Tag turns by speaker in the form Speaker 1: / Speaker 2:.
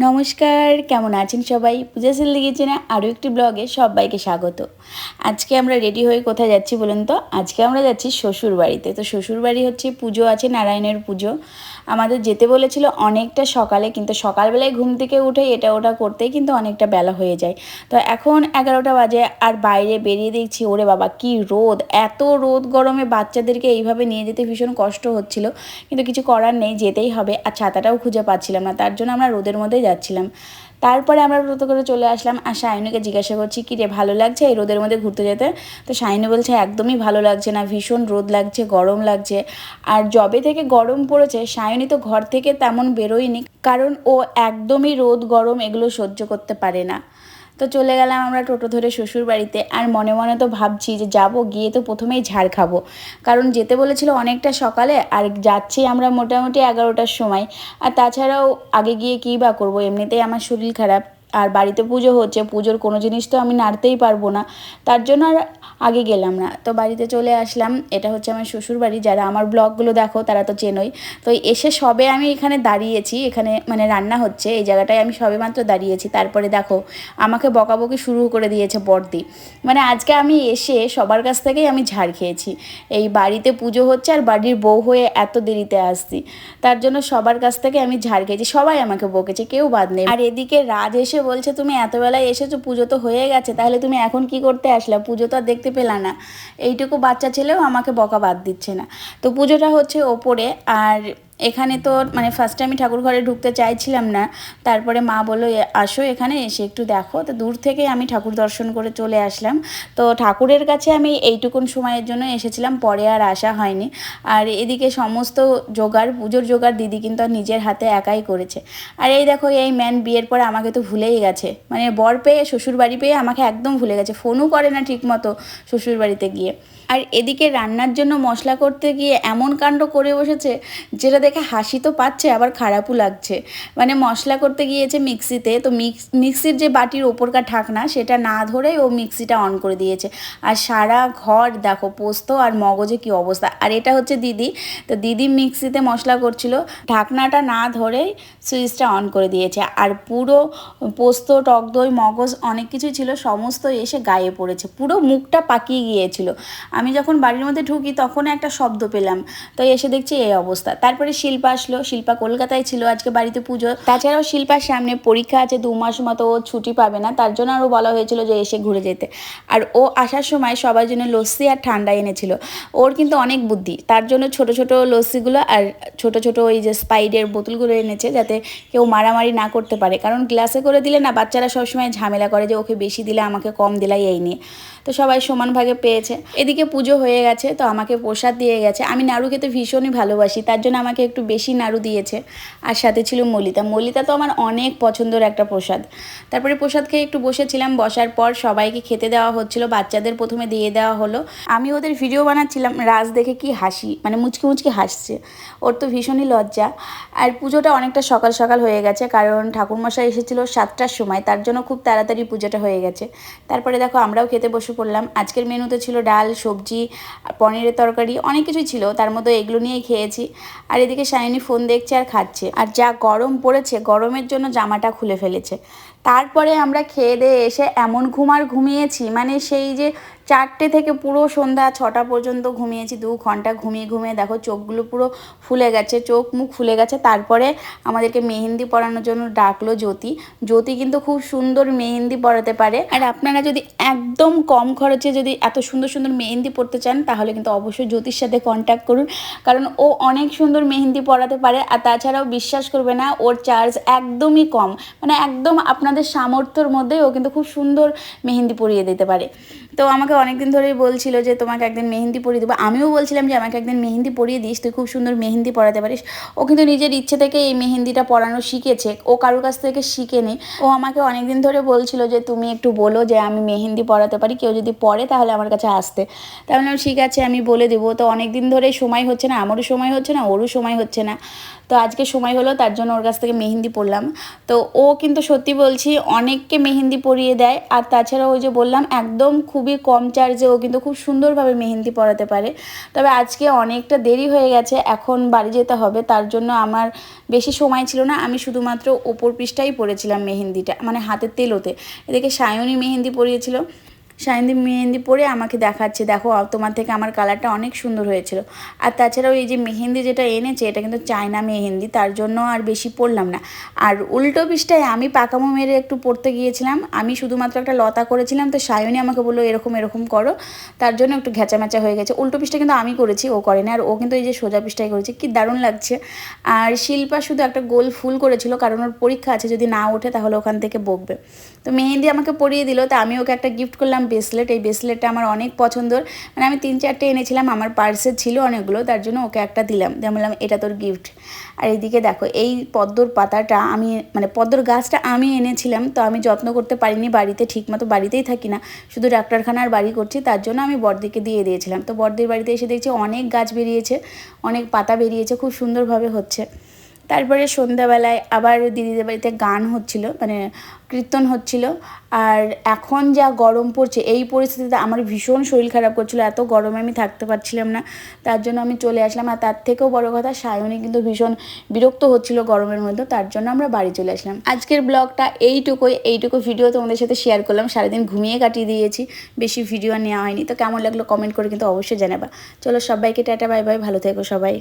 Speaker 1: নমস্কার, কেমন আছেন সবাই? পূজা সিল্লি কিচেনে আরও একটি ব্লগে সবাইকে স্বাগত। আজকে আমরা রেডি হয়ে কোথায় যাচ্ছি বলুন তো? আজকে আমরা যাচ্ছি শ্বশুরবাড়িতে। তো শ্বশুরবাড়ি হচ্ছে পুজো আছে, নারায়ণের পুজো। আমাদের যেতে বলেছিল অনেকটা সকালে, কিন্তু সকালবেলায় ঘুম থেকে উঠে এটা ওটা করতেই কিন্তু অনেকটা বেলা হয়ে যায়। তো এখন 11টা বাজে আর বাইরে বেরিয়ে দেখছি ওরে বাবা কি রোদ! এত রোদ গরমে বাচ্চাদেরকে এইভাবে নিয়ে যেতে ভীষণ কষ্ট হচ্ছিল, কিন্তু কিছু করার নেই, যেতেই হবে। আর ছাতাটাও খুঁজে পাচ্ছিলাম না, তার জন্য আমরা রোদের মধ্যেই যাচ্ছিলাম। তারপরে আমরা টোটো করে চলে আসলাম আর শাইনুকে জিজ্ঞাসা করছি কি রে, ভালো লাগছে এই রোদের মধ্যে ঘুরতে যেতে? তো শাইনু বলছে একদমই ভালো লাগছে না, ভীষণ রোদ লাগছে, গরম লাগছে। আর যবে থেকে গরম পড়েছে শাইনি তো ঘর থেকে তেমন বেরোয়নি, কারণ ও একদমই রোদ গরম এগুলো সহ্য করতে পারে না। তো চলে গেলাম আমরা টোটো ধরে শ্বশুর বাড়িতে। আর মনে মনে তো ভাবছি যে যাব, গিয়ে তো প্রথমেই ঝাড় খাবো, কারণ যেতে বলেছিল অনেকটা সকালে আর যাচ্ছি আমরা মোটামুটি 11টার সময়। আর তাছাড়াও আগে গিয়ে কী বা করবো, এমনিতেই আমার শরীর খারাপ, আর বাড়িতে পুজো হচ্ছে, পুজোর কোনো জিনিস তো আমি নাড়তেই পারবো না, তার জন্য আর আগে গেলাম না। তো বাড়িতে চলে আসলাম। এটা হচ্ছে আমার শ্বশুর বাড়ি, যারা আমার ব্লগগুলো দেখো তারা তো চেনোই। তো এসে সবে আমি এখানে দাঁড়িয়েছি, এখানে মানে রান্না হচ্ছে এই জায়গাটায় আমি সবে মাত্র দাঁড়িয়েছি, তারপরে দেখো আমাকে বকাবকি শুরু করে দিয়েছে বড়দি। মানে আজকে আমি এসে সবার কাছ থেকেই আমি ঝাড় খেয়েছি। এই বাড়িতে পুজো হচ্ছে আর বাড়ির বউ হয়ে এত দেরিতে আসছি, তার জন্য সবার কাছ থেকে আমি ঝাড় খেয়েছি, সবাই আমাকে বকেছে, কেউ বাদ নেই। আর এদিকে রাজ এসে বলছে তুমি এত বেলায় এসেছো, পুজো তো হয়ে গেছে, তাহলে তুমি এখন কি করতে আসলে, পুজো তো আর দেখতে পেলা না। এইটুকু বাচ্চা ছেলেও আমাকে বকা বাদ দিচ্ছে না। তো পুজোটা হচ্ছে ওপরে, আর এখানে তো মানে ফার্স্টে আমি ঠাকুর ঘরে ঢুকতে চাইছিলাম না, তারপরে মা বললো আসো এখানে এসে একটু দেখো। তো দূর থেকে আমি ঠাকুর দর্শন করে চলে আসলাম। তো ঠাকুরের কাছে আমি এইটুকুন সময়ের জন্য এসেছিলাম, পরে আর আসা হয়নি। আর এদিকে সমস্ত জোগাড়, পুজোর জোগাড় দিদি কিন্তু আর নিজের হাতে একাই করেছে। আর এই দেখো এই ম্যান বিয়ের পরে আমাকে তো ভুলেই গেছে, মানে বর পেয়ে শ্বশুর বাড়ি পেয়ে আমাকে একদম ভুলে গেছে, ফোনও করে না ঠিক মতো শ্বশুর বাড়িতে গিয়ে। আর এদিকে রান্নার জন্য মশলা করতে গিয়ে এমন কাণ্ড করে বসেছে, যেটা দেখে হাসি তো পাচ্ছে আবার খারাপও লাগছে। মানে মশলা করতে গিয়েছে মিক্সিতে, তো মিক্সির যে বাটির ওপরকার ঢাকনা সেটা না ধরেই ও মিক্সিটা অন করে দিয়েছে। আর সারা ঘর দেখো পোস্ত আর মগজে কি অবস্থা। আর এটা হচ্ছে দিদি, তো দিদি মিক্সিতে মশলা করছিল, ঢাকনাটা না ধরেই সুইচটা অন করে দিয়েছে। আর পুরো পোস্ত, টক দই, মগজ অনেক কিছুই ছিল, সমস্ত এসে গায়ে পড়েছে, পুরো মুখটা পাকিয়ে গিয়েছিল। আমি যখন বাড়ির মধ্যে ঢুকি তখন একটা শব্দ পেলাম, তো এসে দেখছি এই অবস্থা। তারপরে শিল্পা আসলো, শিল্পা কলকাতায় ছিল, আজকে বাড়িতে পুজো। তাছাড়াও শিল্পার সামনে পরীক্ষা আছে, 2 মাস মতো ও ছুটি পাবে না, তার জন্য আরও বলা হয়েছিল যে এসে ঘুরে যেতে। আর ও আসার সময় সবার জন্য লস্যি আর ঠান্ডা এনেছিল। ওর কিন্তু অনেক বুদ্ধি, তার জন্য ছোট ছোট লস্যিগুলো আর ছোট ছোট ওই যে স্পাইডের বোতলগুলো এনেছে, যাতে কেউ মারামারি না করতে পারে, কারণ গ্লাসে করে দিলে না বাচ্চারা সবসময় ঝামেলা করে যে ওকে বেশি দিলে আমাকে কম দিলাই, এই নিয়ে। তো সবাই সমান ভাগে পেয়েছে। এদিকে পুজো হয়ে গেছে, তো আমাকে প্রসাদ দিয়ে গেছে। আমি নাড়ু খেতে ভীষণই ভালোবাসি, তার জন্য আমাকে একটু বেশি নাড়ু দিয়েছে। আর সাথে ছিল মলিতা। মলিতা তো আমার অনেক পছন্দের একটা প্রসাদ। তারপরে প্রসাদ খেয়ে একটু বসেছিলাম, বসার পর সবাইকে খেতে দেওয়া হচ্ছিল, বাচ্চাদের প্রথমে দিয়ে দেওয়া হলো। আমি ওদের ভিডিও বানাচ্ছিলাম, রাজ দেখে কি হাসি, মানে মুচকি মুচকি হাসছে, ওর তো ভীষণই লজ্জা। আর পুজোটা অনেকটা সকাল সকাল হয়ে গেছে, কারণ ঠাকুরমশাই এসেছিল 7টার সময়, তার জন্য খুব তাড়াতাড়ি পুজোটা হয়ে গেছে। তারপরে দেখো আমরাও খেতে বসে পড়লাম। আজকের মেনুতে ছিল ডাল, সবজি, পনিরের তরকারি, অনেক কিছুই ছিল, তার মধ্যে এগুলো নিয়েই খেয়েছি। আর এদিকে শাইনি ফোন দেখছে আর খাচ্ছে। আর যা গরম পড়েছে, গরমের জন্য জামাটা খুলে ফেলেছে। তারপরে আমরা খেয়ে দিয়ে এসে এমন ঘুমিয়েছি, মানে সেই যে 4টে থেকে পুরো সন্ধ্যা 6টা পর্যন্ত ঘুমিয়েছি, 2 ঘন্টা ঘুমিয়ে ঘুমিয়ে দেখো চোখগুলো পুরো ফুলে গেছে, চোখ মুখ ফুলে গেছে। তারপরে আমাদেরকে মেহেন্দি পরানোর জন্য ডাকলো জ্যোতি। জ্যোতি কিন্তু খুব সুন্দর মেহেন্দি পরাতে পারে। আর আপনারা যদি একদম কম খরচে যদি এত সুন্দর সুন্দর মেহেন্দি পরতে চান, তাহলে কিন্তু অবশ্যই জ্যোতির সাথে কন্ট্যাক্ট করুন, কারণ ও অনেক সুন্দর মেহেন্দি পরাতে পারে। আর তাছাড়াও বিশ্বাস করবে না, ওর চার্জ একদমই কম, মানে একদম আপনাদের সামর্থ্যর মধ্যেই ও কিন্তু খুব সুন্দর মেহেন্দি পরিয়ে দিতে পারে। তো আমাকে অনেকদিন ধরেই বলছিল যে তোমাকে একদিন মেহেন্দি পরিয়ে দেবো, আমিও বলছিলাম যে আমাকে একদিন মেহেন্দি পরিয়ে দিস, তুই খুব সুন্দর মেহেন্দি পরাতে পারিস। ও কিন্তু নিজের ইচ্ছে থেকে এই মেহেন্দিটা পরানো শিখেছে, ও কারোর কাছ থেকে শিখেনি। ও আমাকে অনেকদিন ধরে বলছিল যে তুমি একটু বলো যে আমি মেহেন্দি পরাতে পারি, কেউ যদি পরে তাহলে আমার কাছে আসতে। তাহলে ঠিক আছে আমি বলে দেবো। তো অনেকদিন ধরে সময় হচ্ছে না, আমারও সময় হচ্ছে না, ওরও সময় হচ্ছে না। তো আজকে সময় হলো, তার জন্য ওর কাছ থেকে মেহেন্দি পরলাম। তো ও কিন্তু সত্যি বলছি অনেককে মেহেন্দি পরিয়ে দেয়। আর তাছাড়া ওই যে বললাম একদম খুব খুবই কম চার্জে ও কিন্তু খুব সুন্দরভাবে মেহেন্দি পরাতে পারে। তবে আজকে অনেকটা দেরি হয়ে গেছে, এখন বাড়ি যেতে হবে, তার জন্য আমার বেশি সময় ছিল না। আমি শুধুমাত্র ওপর পৃষ্ঠাই পরেছিলাম মেহেন্দিটা, মানে হাতের তেলোতে। এদিকে সায়নী মেহেন্দি পরিয়েছিল, সায়নী মেহেন্দি পরে আমাকে দেখাচ্ছে, দেখো তোমার থেকে আমার কালারটা অনেক সুন্দর হয়েছিল। আর তাছাড়াও এই যে মেহেন্দি যেটা এনেছে এটা কিন্তু চায়না মেহেন্দি, তার জন্য আর বেশি পরলাম না। আর উল্টো পৃষ্ঠায় আমি পাকামো মেরে একটু পড়তে গিয়েছিলাম, আমি শুধুমাত্র একটা লতা করেছিলাম, তো সায়নী আমাকে বললো এরকম এরকম করো, তার জন্য একটু ঘেঁচামেচা হয়ে গেছে। উল্টো পৃষ্ঠা কিন্তু আমি করেছি, ও করেনি। আর ও কিন্তু এই যে সোজা পৃষ্ঠায় করেছে, কি দারুণ লাগছে। আর শিল্পা শুধু একটা গোল ফুল করেছিল, কারণ ওর পরীক্ষা আছে, যদি না ওঠে তাহলে ওখান থেকে বকবে। তো মেহেন্দি আমাকে পরিয়ে দিল, তো আমি ওকে একটা গিফট করলাম ব্রেসলেট। এই ব্রেসলেটটা আমার অনেক পছন্দের, মানে আমি 3-4টে এনেছিলাম, আমার পার্সে ছিল অনেকগুলো, তার জন্য ওকে একটা দিলাম, দিয়ে বললাম এটা তোর গিফট। আর এইদিকে দেখো এই পদ্মর পাতাটা আমি, মানে পদ্মর গাছটা আমি এনেছিলাম, তো আমি যত্ন করতে পারিনি বাড়িতে, ঠিকমতো বাড়িতেই থাকি না, শুধু ডাক্তারখানার বাড়ি করছি, তার জন্য আমি বড়দিকে দিয়ে দিয়েছিলাম। তো বড়দির বাড়িতে এসে দেখছি অনেক গাছ বেরিয়েছে, অনেক পাতা বেরিয়েছে, খুব সুন্দরভাবে হচ্ছে। তারপরে সন্ধ্যাবেলায় আবার দিদিদের বাড়িতে গান হচ্ছিল, মানে কীর্তন হচ্ছিল। আর এখন যা গরম পড়ছে, এই পরিস্থিতিতে আমার ভীষণ শরীর খারাপ করছিলো, এত গরমে আমি থাকতে পারছিলাম না, তার জন্য আমি চলে আসলাম। আর তার থেকেও বড় কথা, সায়নী কিন্তু ভীষণ বিরক্ত হচ্ছিল গরমের মধ্যে, তার জন্য আমরা বাড়ি চলে আসলাম। আজকের ব্লগটা এইটুকু ভিডিও তোমাদের সাথে শেয়ার করলাম। সারাদিন ঘুমিয়ে কাটিয়ে দিয়েছি, বেশি ভিডিও নেওয়া হয়নি। তো কেমন লাগলো কমেন্ট করে কিন্তু অবশ্যই জানাবা। চলো সবাইকে টাটা বাই বাই, ভালো থেকো সবাই।